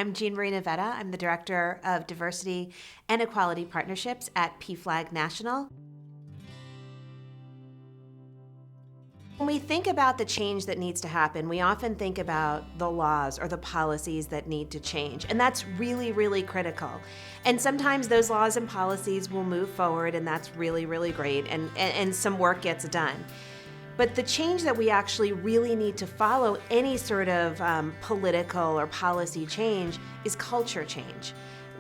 I'm Jean Marie Navetta. I'm the Director of Diversity and Equality Partnerships at PFLAG National. When we think about the change that needs to happen, we often think about the laws or the policies that need to change, and that's really, really critical. And sometimes those laws and policies will move forward, and that's really, really great, and some work gets done. But the change that we actually really need to follow any sort of political or policy change is culture change.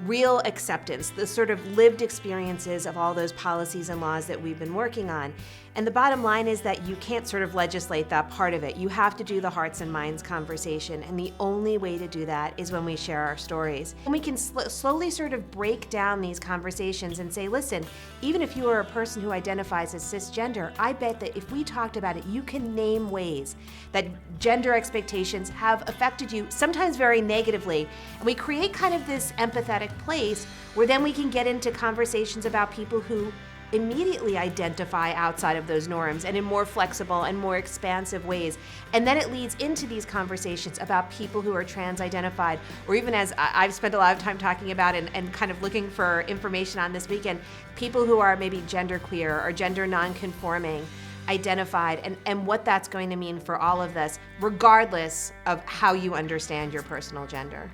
Real acceptance, the sort of lived experiences of all those policies and laws that we've been working on. And the bottom line is that you can't sort of legislate that part of it. You have to do the hearts and minds conversation, and the only way to do that is when we share our stories. And we can slowly sort of break down these conversations and say, listen, even if you are a person who identifies as cisgender, I bet that if we talked about it, you can name ways that gender expectations have affected you, sometimes very negatively. And we create kind of this empathetic place where then we can get into conversations about people who immediately identify outside of those norms and in more flexible and more expansive ways. And then it leads into these conversations about people who are trans-identified, or even, as I've spent a lot of time talking about and kind of looking for information on this weekend, people who are maybe genderqueer or gender non-conforming identified, and what that's going to mean for all of this, regardless of how you understand your personal gender.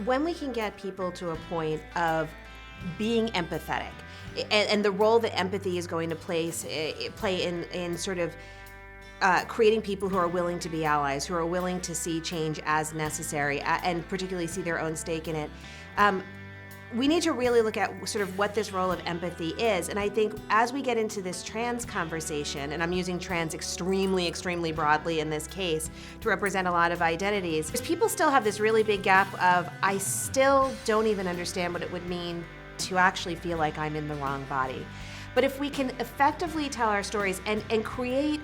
When we can get people to a point of being empathetic, and the role that empathy is going to play in sort of creating people who are willing to be allies, who are willing to see change as necessary, and particularly see their own stake in it. We need to really look at sort of what this role of empathy is. And I think as we get into this trans conversation, and I'm using trans extremely, extremely broadly in this case to represent a lot of identities, people still have this really big gap of, I still don't even understand what it would mean to actually feel like I'm in the wrong body. But if we can effectively tell our stories and create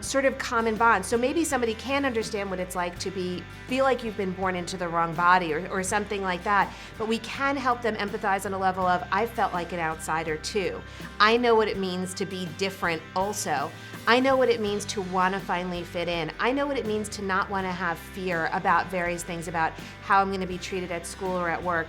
sort of common bonds, so maybe somebody can understand what it's like to feel like you've been born into the wrong body or something like that, but we can help them empathize on a level of, I felt like an outsider too. I know what it means to be different also. I know what it means to want to finally fit in. I know what it means to not want to have fear about various things, about how I'm going to be treated at school or at work.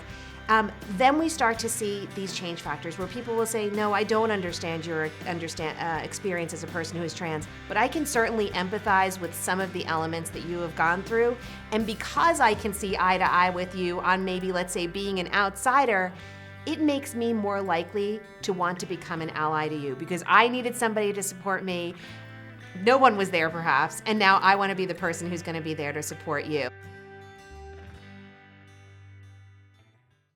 Then we start to see these change factors where people will say, no, I don't understand your experience as a person who is trans, but I can certainly empathize with some of the elements that you have gone through. And because I can see eye to eye with you on maybe, let's say, being an outsider, it makes me more likely to want to become an ally to you because I needed somebody to support me. No one was there perhaps, and now I want to be the person who's going to be there to support you.